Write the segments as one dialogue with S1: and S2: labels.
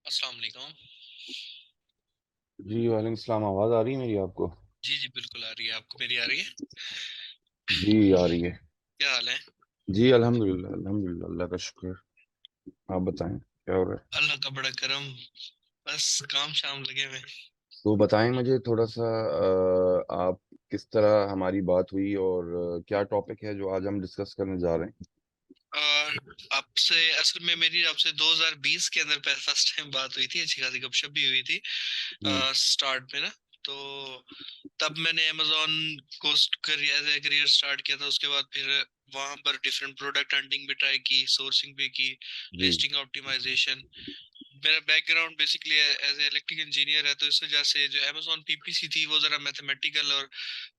S1: अस्सलाम वालेकुम।
S2: जी वालेकुम सलाम। आवाज़ आ रही है मेरी आपको?
S1: जी जी बिल्कुल आ रही है, आपको मेरी आ रही है?
S2: जी आ रही है।
S1: क्या हाल है?
S2: जी अल्हम्दुलिल्लाह अल्हम्दुलिल्लाह, अल्लाह का शुक्र। आप बताएं क्या हो रहा है?
S1: अल्लाह का बड़ा करम। बस काम शाम लगे हुए।
S2: तो बताएं मुझे थोड़ा सा, आप किस तरह हमारी बात हुई और क्या टॉपिक है जो आज हम डिस्कस करने जा रहे हैं?
S1: और आपसे असल में मेरी आपसे 2020 के अंदर फर्स्ट टाइम बात हुई थी, अच्छी खासी गपशप भी हुई थी
S2: हम्म।
S1: स्टार्ट में ना। तो तब मैंने अमेजोन को एज ए करियर स्टार्ट किया था। उसके बाद फिर वहां पर डिफरेंट प्रोडक्ट हंटिंग भी ट्राई की, सोर्सिंग भी की,
S2: जी।
S1: Listing optimisation. मेरा background basically as a electrical engineer है, तो इस वजह से जो अमेजोन पीपीसी थी वो जरा मैथमेटिकल और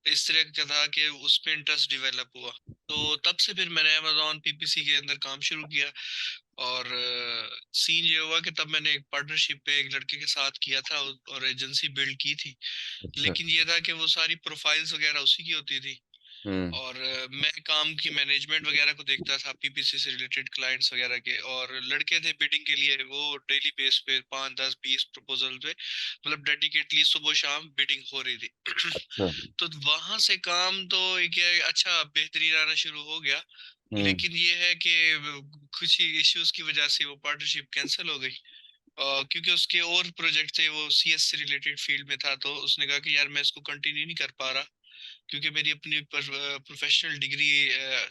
S1: इस तरह का था कि उस पे इंटरेस्ट डेवलप हुआ। तो तब से फिर मैंने अमेजोन पीपीसी के अंदर काम शुरू किया। और सीन ये हुआ कि तब मैंने एक पार्टनरशिप पे एक लड़के के साथ किया था और एजेंसी बिल्ड की थी।
S2: अच्छा।
S1: लेकिन ये था कि वो सारी प्रोफाइल्स वगैरह उसी की होती थी।
S2: हम्म।
S1: और मैं काम की मैनेजमेंट वगैरह को देखता था, पीपीसी से रिलेटेड क्लाइंट्स वगैरह के। और लड़के थे बिडिंग के लिए, वो डेली बेस पे 5 10 20 प्रपोजल पे मतलब डेडिकेटली सुबह शाम बिडिंग हो रही थी।
S2: अच्छा।
S1: तो वहां से काम तो क्या अच्छा बेहतरीन आना शुरू हो गया।
S2: हम्म।
S1: लेकिन ये है कि कुछ ही इश्यूज की वजह से वो पार्टनरशिप कैंसिल हो गई। क्योंकि उसके और प्रोजेक्ट थे, वो सीएस से रिलेटेड फील्ड में था, तो उसने कहा कि यार मैं इसको कंटिन्यू नहीं कर पा रहा, क्योंकि मेरी अपनी प्रोफेशनल डिग्री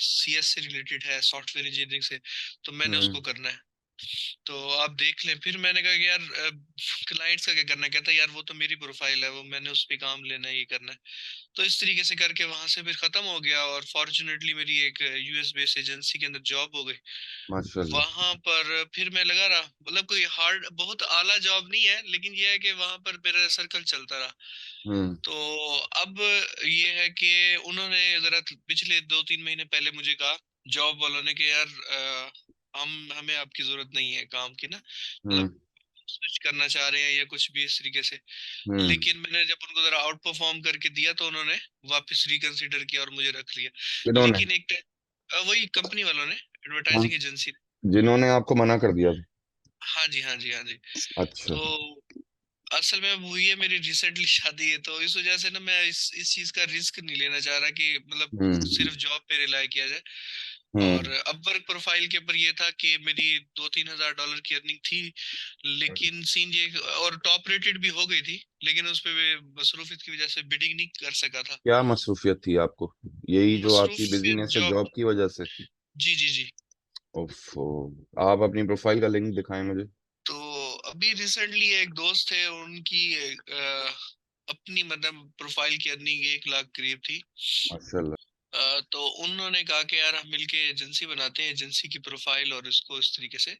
S1: सीएस से रिलेटेड है, सॉफ्टवेयर इंजीनियरिंग से। तो मैंने
S2: हम्म।
S1: उसको करना है। तो आप देख लें। फिर मैंने कहा कि यार क्लाइंट्स का क्या करना है? कहता है यार वो तो मेरी प्रोफाइल है, वो मैंने उस पे काम लेना है, ये करना है। तो इस तरीके से करके वहां से फिर खत्म हो गया। और फॉर्चुनेटली मेरी एक यूएस बेस्ड एजेंसी के अंदर जॉब हो गई।
S2: माशाल्लाह।
S1: वहां पर फिर मैं लगा रहा, मतलब कोई हार्ड बहुत आला जॉब नहीं है, लेकिन ये है कि वहां पर मेरा सर्कल चलता रहा।
S2: हम्म।
S1: तो अब ये है कि उन्होंने जरा पिछले 2 3 महीने पहले मुझे कहा, जॉब वालों ने, कि यार हमें आपकी जरूरत नहीं है काम की ना,
S2: हम्म।
S1: मतलब स्विच करना चाह रहे हैं या कुछ भी इस तरीके से।
S2: हम्म।
S1: लेकिन मैंने जब उनको जरा आउट परफॉर्म करके दिया तो उन्होंने वापस रिकंसिडर किया और मुझे रख लिया।
S2: किन्होंने?
S1: लेकिन एक वही कंपनी वालों ने,
S2: कौन?
S1: Advertising agency.
S2: जिन्होंने आपको मना कर दिया था?
S1: हाँ जी हाँ जी हाँ जी।
S2: अच्छा।
S1: तो असल में हुई है मेरी रिसेंटली शादी है, तो इस वजह से ना मैं इस चीज का रिस्क नहीं लेना चाह रहा कि मतलब
S2: हम्म।
S1: सिर्फ जॉब पे रिलाई किया जाए। और
S2: हम्म।
S1: अपवर्क प्रोफाइल के ऊपर ये था कि मेरी 2 3 हज़ार डॉलर की अर्निंग थी। लेकिन सीन ये, और टॉप रेटेड भी हो गई थी, लेकिन उस पे मसरूफियत की वजह से बिडिंग नहीं कर सका था।
S2: क्या मसरूफियत थी आपको? यही जो आपकी
S1: मसरूफियत
S2: बिजीनेस है
S1: जॉब।
S2: जॉब की वजह से?
S1: जी जी जी।
S2: ओफो। आप अपनी प्रोफाइल का लिंक दिखाएं मुझे।
S1: तो अभी रिसेंटली एक दोस्त है, उनकी अपनी मतलब प्रोफाइल की अर्निंग 1 लाख करीब थी।
S2: माशाल्लाह।
S1: तो उन्होंने कहा कि यार हम मिलके एजेंसी बनाते हैं, एजेंसी की प्रोफाइल और इसको इस तरीके से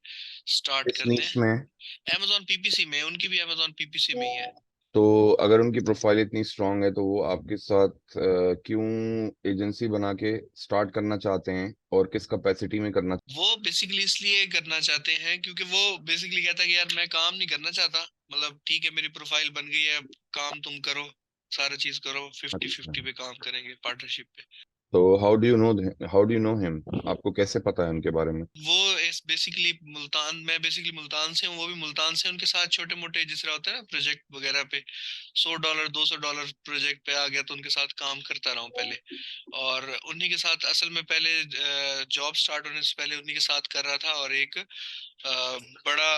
S1: स्टार्ट
S2: किस
S1: करते
S2: नीश
S1: हैं।
S2: में?
S1: amazon पीपीसी में, उनकी भी amazon पीपीसी में ही है।
S2: तो अगर उनकी प्रोफाइल इतनी स्ट्रांग है तो वो आपके साथ क्यों एजेंसी बना के स्टार्ट करना चाहते हैं और किस कैपेसिटी में करना?
S1: वो बेसिकली इसलिए करना चाहते हैं क्योंकि वो बेसिकली कहता है कि यार मैं काम नहीं करना चाहता, मतलब ठीक है मेरी प्रोफाइल बन गई है, काम तुम करो, सारा चीज करो, फिफ्टी
S2: अच्छा।
S1: फिफ्टी पे काम करेंगे पार्टनरशिप पे।
S2: तो how do you know him? आपको कैसे पता है उनके बारे में?
S1: वो इस बेसिकली मुल्तान, मैं बेसिकली मुल्तान से हूँ, वो भी मुल्तान से। उनके साथ छोटे मोटे जिस तरह होता है ना प्रोजेक्ट वगैरह पे, $100 $200 प्रोजेक्ट पे आ गया तो उनके साथ काम करता रहा हूँ पहले। और उन्हीं के साथ असल में पहले जॉब स्टार्ट होने से पहले उन्हीं के साथ कर रहा था। और एक बड़ा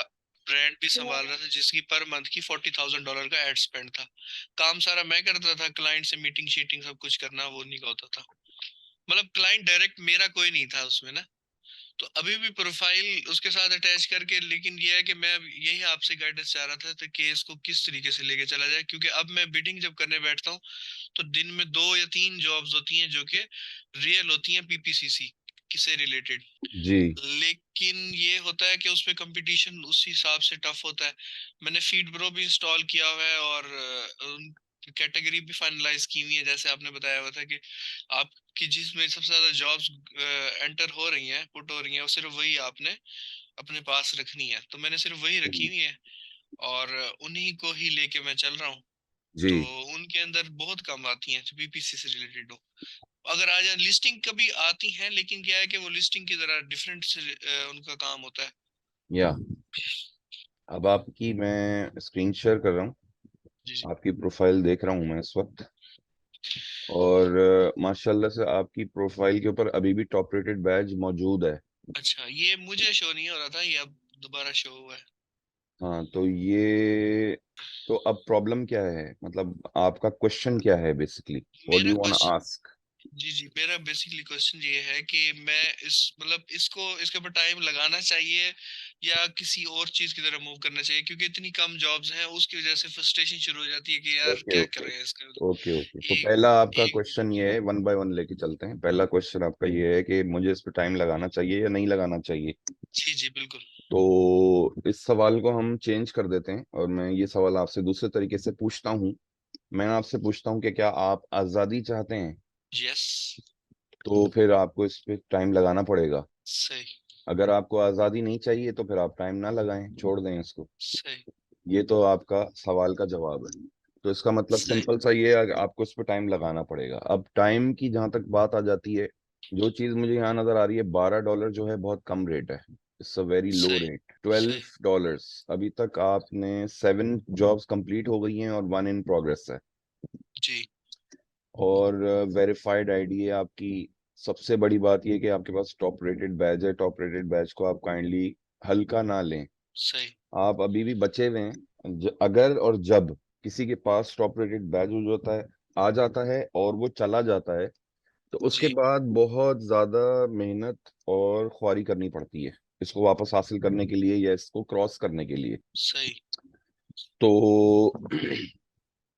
S1: ब्रांड भी संभाल रहा था जिसकी पर मंथ की $40,000 का एड स्पेंड था। काम सारा मैं करता था, क्लाइंट से मीटिंग शीटिंग सब कुछ करना वो नहीं का होता था। मतलब क्लाइंट डायरेक्ट मेरा कोई नहीं था उसमें ना। तो अभी भी प्रोफाइल उसके साथ अटैच करके, लेकिन ये है कि मैं यही आपसे गाइडेंस चाह रहा था तो कि इसको किस तरीके से लेके चला जाए। क्योंकि अब मैं बिडिंग जब करने बैठता हूँ तो दिन में 2 या 3 जॉब्स होती हैं जो कि रियल होती हैं पीपीसीसी किसे रिलेटेड।
S2: जी।
S1: लेकिन ये होता है कि उस पे कंपटीशन उस हिसाब से टफ होता है। मैंने फीड प्रो भी इंस्टॉल किया हुआ है और कैटेगरी भी फाइनलाइज की हुई है, जैसे आपने बताया हुआ था कि आपकी जिसमें सबसे ज्यादा जॉब्स एंटर हो रही हैं, पुट हो रही हैं, वो सिर्फ वही आपने अपने पास रखनी है। तो मैंने सिर्फ वही रखी हुई है और उन्हीं को ही लेके मैं चल रहा हूँ।
S2: जी।
S1: तो उनके अंदर बहुत कम आती हैं जो बीपीसी से रिलेटेड हो। अगर आ जाए लिस्टिंग कभी आती हैं, लेकिन क्या है कि वो लिस्टिंग की जरा डिफरेंट से उनका काम होता है।
S2: या अब आपकी मैं स्क्रीन शेयर कर रहा हूँ।
S1: जी जी।
S2: आपकी प्रोफाइल देख रहा हूँ मैं इस वक्त। और माशाल्लाह से आपकी प्रोफाइल के ऊपर अभी भी टॉप रेटेड बैज मौजूद है।
S1: अच्छा, ये मुझे शो नहीं हो रहा था, ये अब दोबारा शो हुआ है।
S2: हाँ, तो अब प्रॉब्लम क्या है, मतलब आपका क्वेश्चन क्या है बेसिकली, व्हाट डू
S1: मेरा
S2: यू वांट
S1: क्वेश्चन,
S2: आस्क?
S1: जी जी, मेरा बेसिकली क्वेश्चन ये है कि मैं इस मतलब इसको इसके ऊपर टाइम लगाना चाहिए या किसी और चीज की तरफ मूव करना चाहिए, क्योंकि इतनी कम जॉब्स हैं, उसकी वजह से फ्रस्ट्रेशन शुरू हो जाती है कि यार
S2: ओके
S1: क्या कर
S2: ओके
S1: रहे हैं इसका।
S2: ओके ओके, तो
S1: एक
S2: पहला आपका
S1: एक
S2: क्वेश्चन ये है, वन बाय वन लेके चलते हैं। पहला क्वेश्चन आपका ये है कि मुझे इस पे टाइम लगाना चाहिए या नहीं लगाना चाहिए।
S1: जी जी बिल्कुल।
S2: तो इस सवाल को हम चेंज कर देते हैं और मैं ये सवाल आपसे दूसरे तरीके से पूछता हूँ। मैं आपसे पूछता हूँ कि क्या आप आज़ादी चाहते हैं?
S1: यस।
S2: तो फिर आपको इस पे टाइम लगाना पड़ेगा।
S1: सही।
S2: अगर आपको आज़ादी नहीं चाहिए तो फिर आप टाइम ना लगाएं, छोड़ दें इसको।
S1: सही।
S2: ये तो आपका सवाल का जवाब है। तो इसका मतलब
S1: सही।
S2: सिंपल सा ये है कि आपको इस पे टाइम लगाना पड़ेगा। अब टाइम की जहां तक बात आ जाती है, जो चीज मुझे यहाँ नजर आ रही है, $12 जो है बहुत कम रेट है। इट्स अ वेरी लो
S1: सही।
S2: रेट, ट्वेल्व
S1: सही।
S2: डॉलर्स अभी तक आपने 7 जॉब्स कंप्लीट हो गई हैं और वन इन प्रोग्रेस है।
S1: जी।
S2: और वेरीफाइड आईडी है आपकी। सबसे बड़ी बात यह कि आपके पास टॉप रेटेड बैच है। टॉप रेटेड बैच को आप काइंडली हल्का ना लें।
S1: सही।
S2: आप अभी भी बचे हुए हैं। अगर और जब किसी के पास टॉप रेटेड बैच यूज होता है, आ जाता है और वो चला जाता है, तो उसके
S1: जी।
S2: बाद बहुत ज्यादा मेहनत और ख्वारी करनी पड़ती है इसको वापस हासिल करने के लिए या इसको क्रॉस करने के लिए।
S1: सही।
S2: तो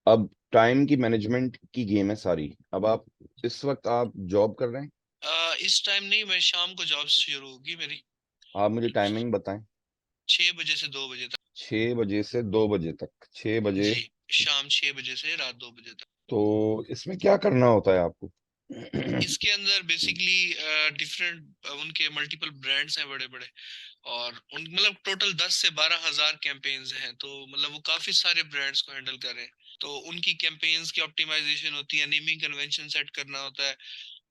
S2: अब टाइम की मैनेजमेंट की गेम है सारी। अब आप इस वक्त आप जॉब कर रहे हैं?
S1: इस टाइम नहीं, मैं शाम को जॉब शुरू होगी मेरी।
S2: आप मुझे टाइमिंग बताएं।
S1: 6 बजे से 2 बजे तक।
S2: 6 बजे से 2 बजे तक, 6 बजे।
S1: जी। शाम 6 बजे से रात 2 बजे तक।
S2: तो इसमें क्या करना होता है आपको?
S1: इसके अंदर बेसिकली डिफरेंट उनके मल्टीपल ब्रांड्स हैं बड़े बड़े, और उन मतलब टोटल 10 से 12 हजार कैंपेन्स हैं, तो मतलब वो काफी सारे ब्रांड्स को हैंडल कर रहे हैं। तो उनकी कैंपेन्स की ऑप्टिमाइजेशन होती है, नेमिंग कन्वेंशन सेट करना होता है,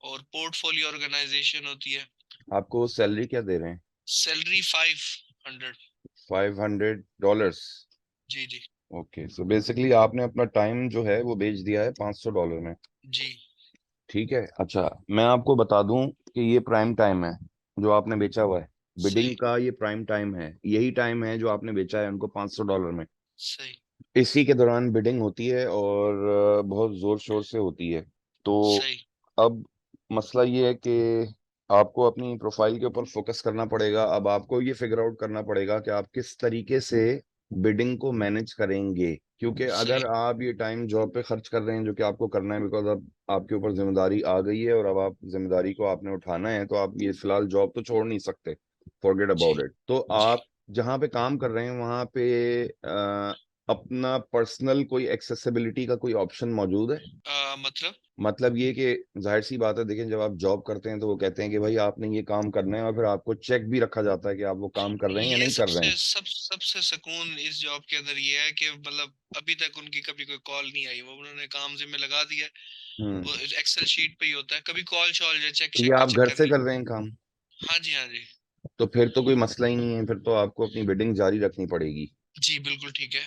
S1: और पोर्टफोलियो ऑर्गेनाइजेशन होती है।
S2: आपको सैलरी क्या दे रहे हैं?
S1: सैलरी 500।
S2: $500।
S1: जी जी।
S2: ओके, सो बेसिकली आपने अपना टाइम जो है वो बेच दिया है $500 में।
S1: जी।
S2: ठीक है। अच्छा, मैं आपको बता दूं कि ये प्राइम टाइम है जो आपने बेचा हुआ है। बिडिंग
S1: सही।
S2: का ये प्राइम टाइम है, यही टाइम है जो आपने बेचा है उनको $500 में।
S1: सही।
S2: इसी के दौरान बिडिंग होती है और बहुत जोर शोर से होती है। तो
S1: सही।
S2: अब मसला ये है कि आपको अपनी प्रोफाइल के ऊपर फोकस करना पड़ेगा। अब आपको ये फिगर आउट करना पड़ेगा कि आप किस तरीके से बिडिंग को मैनेज करेंगे, क्योंकि
S1: सही।
S2: अगर आप ये टाइम जॉब पे खर्च कर रहे हैं जो कि आपको करना है, बिकॉज अब आपके ऊपर जिम्मेदारी आ गई है और अब आप जिम्मेदारी को आपने उठाना है, तो आप ये फिलहाल जॉब तो छोड़ नहीं सकते। फॉरगेट
S1: जी।
S2: About it. तो
S1: जी।
S2: आप जहाँ पे काम कर रहे हैं वहाँ पे अपना पर्सनल कोई एक्सेसिबिलिटी का कोई ऑप्शन मौजूद है?
S1: मतलब।
S2: मतलब ये कि जाहिर सी बात है, देखें, जब आप जॉब करते हैं तो वो कहते हैं कि भाई आपने ये काम करना है, और फिर आपको चेक भी रखा जाता है कि आप वो काम कर रहे हैं या
S1: ये
S2: नहीं कर रहे हैं।
S1: सबसे सुकून इस जॉब के अंदर ये है कि मतलब अभी तक उनकी कभी कोई कॉल नहीं आई, वो उन्होंने काम जिम्मे लगा दिया है।
S2: हम्म।
S1: वो एक्सेल शीट पे ही होता है, कभी कॉल शॉल या चेक
S2: तो ये
S1: शेक का
S2: आप घर
S1: चक्कर
S2: से
S1: नहीं।
S2: कर रहे हैं काम?
S1: हाँ जी, हाँ जी।
S2: तो फिर तो कोई मसला ही नहीं है, फिर तो आपको अपनी बिडिंग जारी रखनी पड़ेगी।
S1: जी बिल्कुल ठीक है।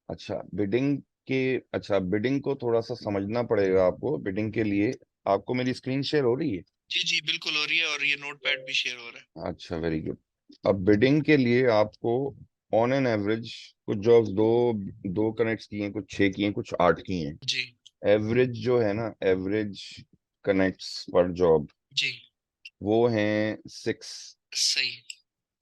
S2: अच्छा, बिडिंग के अच्छा, बिडिंग को थोड़ा सा समझना पड़ेगा आपको। बिडिंग के लिए आपको मेरी स्क्रीन शेयर हो रही है?
S1: जी जी बिल्कुल हो रही है, और ये नोटपैड भी शेयर हो रहा है।
S2: अच्छा, वेरी गुड। अब बिडिंग के लिए आपको ऑन एन एवरेज, कुछ जॉब्स दो दो कनेक्ट्स की हैं, कुछ 6 की हैं, कुछ 8 की हैं।
S1: जी।
S2: एवरेज जो है ना, एवरेज कनेक्ट्स पर जॉब,
S1: जी।
S2: वो हैं 6।
S1: सही।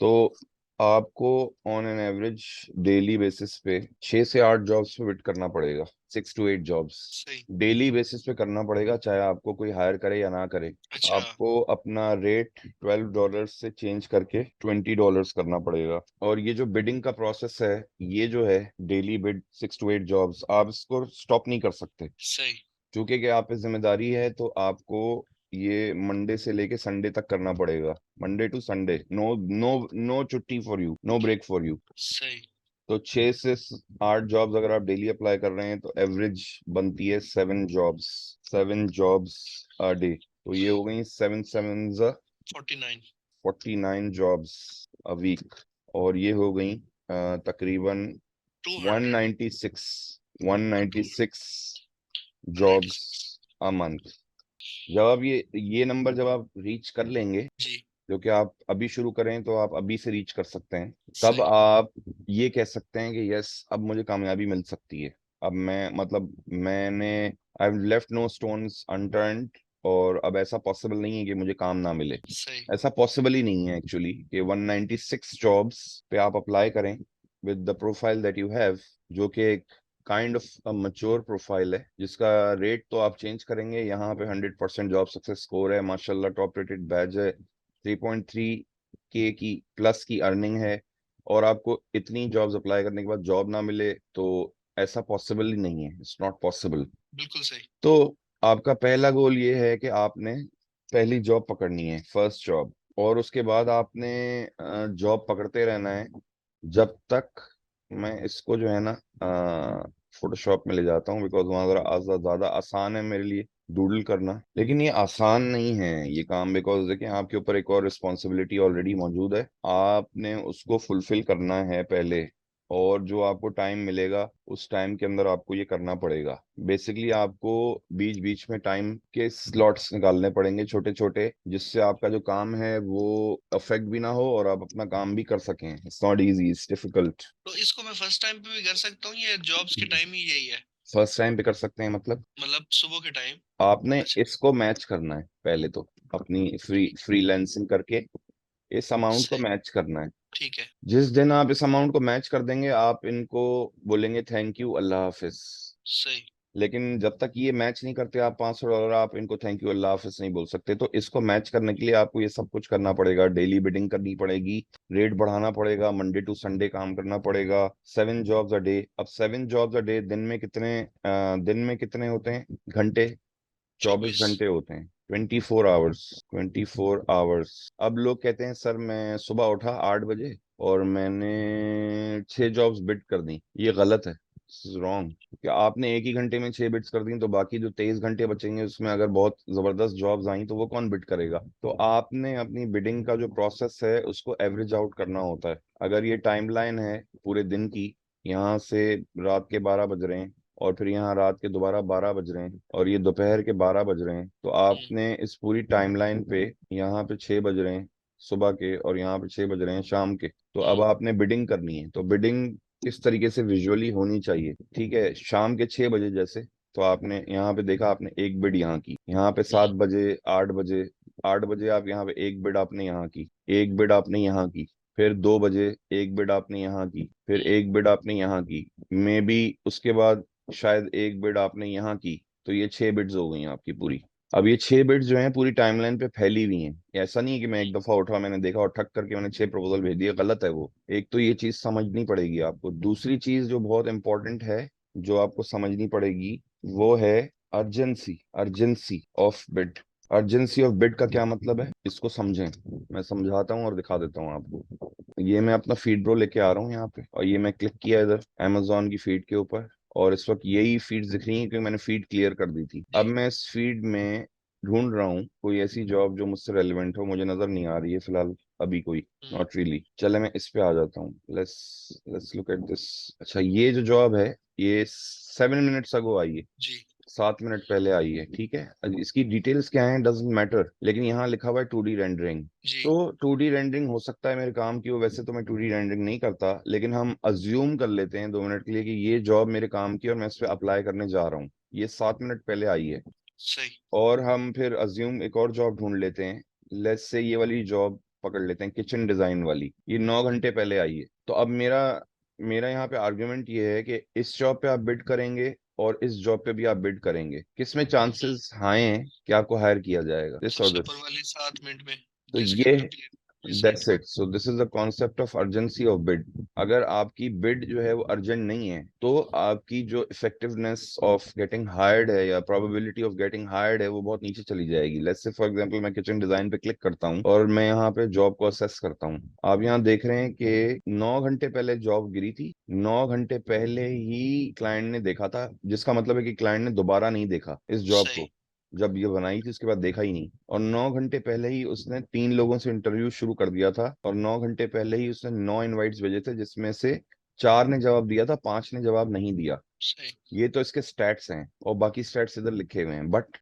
S2: तो आपको on an average daily basis पे 6 से 8 जॉब्स पे बिट करना पड़ेगा। 6 to 8 जॉब्स
S1: सही।
S2: डेली बेसिस पे करना पड़ेगा, चाहे आपको कोई हायर करे या ना करे।
S1: अच्छा।
S2: आपको अपना रेट $12 से चेंज करके $20 करना पड़ेगा। और ये जो बिडिंग का प्रोसेस है, ये जो है डेली बिड 6 to 8 जॉब्स, आप इसको स्टॉप नहीं कर सकते।
S1: सही।
S2: चूंकि कि आप पे जिम्मेदारी है, तो आपको ये मंडे से लेके संडे तक करना पड़ेगा। Monday to Sunday, no no no छुट्टी for you, no break for you.
S1: सही।
S2: तो 6 से 8 जॉब्स अगर आप डेली अप्लाई कर रहे हैं तो एवरेज बनती है 7 जॉब्स। 7 जॉब्स अ डे, तो ये हो गई 7 7
S1: 49।
S2: 49 जॉब्स अ वीक। और ये हो गई तकरीबन
S1: 200
S2: 196
S1: 196।
S2: Jobs a month. जब आप ये नंबर जब आप रीच कर लेंगे,
S1: जी।
S2: जो कि आप अभी शुरू करें तो आप अभी से रीच कर सकते हैं, तब
S1: सही।
S2: आप ये कह सकते हैं कि यस, अब मुझे कामयाबी मिल सकती है। अब मैं मतलब मैंने I have left no stones unturned, और अब ऐसा पॉसिबल नहीं है कि मुझे काम ना मिले।
S1: सही।
S2: ऐसा पॉसिबल ही नहीं है एक्चुअली कि 196 जॉब्स पे आप अप्लाई करें with the profile that you have, जो कि एक काइंड ऑफ मच्योर प्रोफाइल है, जिसका रेट तो आप चेंज करेंगे। यहाँ पे 100% जॉब सक्सेस स्कोर है, माशाल्लाह टॉप रेटेड बैच है, 3.3 के की प्लस की अर्निंग है, और आपको इतनी जॉब्स अप्लाई करने के बाद जॉब ना मिले तो ऐसा पॉसिबल ही नहीं है, इट्स नॉट पॉसिबल।
S1: बिल्कुल सही।
S2: तो आपका पहला गोल ये है कि आपने पहली जॉब पकड़नी है, फर्स्ट जॉब, और उसके बाद आपने जॉब पकड़ते रहना है जब तक, मैं इसको जो है ना फोटोशॉप में ले जाता हूँ, बिकॉज वहाँ जरा ज्यादा आसान है मेरे लिए डूडल करना। लेकिन ये आसान नहीं है ये काम, बिकॉज देखिए आपके ऊपर एक और रिस्पॉन्सिबिलिटी ऑलरेडी मौजूद है, आपने उसको फुलफिल करना है पहले, और जो आपको टाइम मिलेगा उस टाइम के अंदर आपको ये करना पड़ेगा। बेसिकली आपको बीच बीच में टाइम के स्लॉट्स निकालने पड़ेंगे छोटे छोटे, जिससे आपका जो काम है वो अफेक्ट भी ना हो और आप अपना काम भी कर सकें। It's not easy, it's difficult.
S1: तो इसको मैं फर्स्ट टाइम पे भी कर सकता हूँ, ये जॉब्स के टाइम ही यही है?
S2: फर्स्ट टाइम पे कर सकते हैं मतलब
S1: मतलब सुबह के टाइम?
S2: आपने
S1: अच्छा।
S2: इसको मैच करना है पहले तो, अपनी
S1: ठीक।
S2: फ्रीलांसिंग करके इस अमाउंट को
S1: सही।
S2: मैच करना है।
S1: ठीक है।
S2: जिस दिन आप इस अमाउंट को मैच कर देंगे, आप इनको बोलेंगे थैंक यू अल्लाह हाफिज।
S1: सही।
S2: लेकिन जब तक ये मैच नहीं करते आप $500, आप इनको थैंक यू अल्लाह हाफिज नहीं बोल सकते। तो इसको मैच करने के लिए आपको ये सब कुछ करना पड़ेगा, डेली बिडिंग करनी पड़ेगी, रेट बढ़ाना पड़ेगा, मंडे टू संडे काम करना पड़ेगा, 7 जॉब्स अ डे। अब 7 जॉब्स अ डे दिन में कितने होते हैं घंटे? 24
S1: 24।
S2: घंटे होते हैं, 24 आवर्स। 24 आवर्स। अब लोग कहते हैं सर मैं सुबह उठा 8 बजे और मैंने 6 जॉब्स बिड कर दी, ये गलत है, रॉन्ग। कि आपने एक ही घंटे में 6 बिड्स कर दी, तो बाकी जो 23 घंटे बचेंगे उसमें अगर बहुत जबरदस्त जॉब्स आई तो वो कौन बिड करेगा? तो आपने अपनी बिडिंग का जो प्रोसेस है उसको एवरेज आउट करना होता है। अगर ये टाइमलाइन है पूरे दिन की, यहाँ से रात के 12 बज रहे हैं, और फिर यहाँ रात के दोबारा 12 बज रहे हैं, और ये दोपहर के 12 बज रहे हैं, तो
S1: हम्म।
S2: आपने इस पूरी टाइमलाइन पे यहाँ पे 6 बज रहे हैं सुबह के, और यहाँ पे 6 बज रहे हैं शाम के, तो अब
S1: हम्म।
S2: आपने बिडिंग करनी है। तो बिडिंग इस तरीके से विजुअली होनी चाहिए, ठीक है? शाम के 6 बजे जैसे, तो आपने यहाँ पे देखा, आपने एक बिड यहाँ की, यहाँ पे
S1: हम्म।
S2: 7 बजे, 8 बजे, 8 बजे आप यहाँ पे एक बिड आपने यहाँ की, एक बिड आपने यहाँ की, फिर 2 बजे एक बिड आपने यहाँ की, फिर
S1: हम्म।
S2: एक बिड आपने यहाँ की, मे बी उसके बाद शायद एक बिड आपने यहाँ की, तो ये 6 बिड्स हो गई हैं आपकी पूरी। अब ये 6 बिड्स जो हैं पूरी टाइमलाइन पे फैली हुई हैं, ऐसा नहीं है कि मैं एक दफा उठा, मैंने देखा और ठक करके मैंने 6 प्रपोजल भेज दिए, गलत है वो। एक तो ये चीज समझनी पड़ेगी आपको। दूसरी चीज जो बहुत इंपॉर्टेंट है, जो आपको समझनी पड़ेगी, वो है urgency, urgency of bid. Urgency of bid का क्या मतलब है, इसको समझें। मैं समझाता हूँ और दिखा देता हूँ आपको। ये मैं अपना फीड ब्रो लेके आ रहा हूँ यहाँ पे, और ये मैं क्लिक किया इधर amazon की फीड के ऊपर, और इस वक्त यही फीड दिख रही है क्योंकि मैंने फीड क्लियर कर दी थी। अब
S1: जी।
S2: मैं इस फीड में ढूंढ रहा हूँ कोई ऐसी जॉब जो मुझसे रेलिवेंट हो, मुझे नजर नहीं आ रही है फिलहाल अभी कोई,
S1: हम्म।
S2: Not really. चले मैं इस पे आ जाता हूँ, let's let's look at this. अच्छा, ये जो जॉब है ये 7 मिनट्स अगो आई है,
S1: जी।
S2: 7 मिनट पहले आई है, ठीक है? अब इसकी डिटेल्स क्या है डजेंट मैटर, लेकिन यहाँ लिखा हुआ है 2D रेंडरिंग।
S1: जी।
S2: तो 2D रेंडरिंग हो सकता है मेरे काम की हो, वैसे तो मैं 2D रेंडरिंग नहीं करता, लेकिन हम अज्यूम कर लेते हैं 2 मिनट के लिए कि ये जॉब मेरे काम की है और मैं इस पे अप्लाई करने जा रहा हूँ। ये 7 मिनट पहले आई है।
S1: सही।
S2: और हम फिर अज्यूम एक और जॉब ढूंढ लेते हैं, लेट्स से ये वाली जॉब पकड़ लेते हैं, किचन डिजाइन वाली, ये 9 घंटे पहले आई है। तो अब मेरा मेरा यहाँ पे आर्ग्यूमेंट ये है कि इस जॉब पे आप बिड करेंगे और इस जॉब पे भी आप बिड करेंगे, किस में
S1: हम्म।
S2: चांसेस हाई हैं कि आपको हायर किया जाएगा, दिस और
S1: सबसे ऊपर
S2: दिस?
S1: वाली 7 मिनट में,
S2: तो
S1: जिसके
S2: ये
S1: अंदर प्लेसमेंट
S2: दैट्स
S1: हुआ।
S2: It. So this is the concept of urgency of bid. अगर आपकी बिड जो है वो अर्जेंट नहीं है, तो आपकी जो इफेक्टिवनेस ऑफ गेटिंग हायर्ड है या प्रोबेबिलिटी ऑफ गेटिंग हायर्ड है वो बहुत नीचे चली जाएगी। लेट्स से फॉर एग्जांपल मैं किचन डिजाइन पे क्लिक करता हूँ और मैं यहाँ पे जॉब को असेस करता हूँ। आप यहाँ देख रहे हैं कि 9 घंटे पहले जॉब गिरी थी, 9 घंटे पहले ही क्लाइंट ने देखा था, जिसका मतलब है कि क्लाइंट ने दोबारा नहीं देखा इस जॉब
S1: सही।
S2: को। जब ये बनाई थी उसके बाद देखा ही नहीं। और 9 घंटे पहले ही उसने 3 लोगों से इंटरव्यू शुरू कर दिया था, और 9 घंटे पहले ही उसने 9 इनवाइट्स भेजे थे, जिसमें से 4 ने जवाब दिया था, 5 ने जवाब नहीं दिया।
S1: सही।
S2: ये तो इसके स्टैट्स हैं, और बाकी स्टैट्स इधर लिखे हुए हैं, बट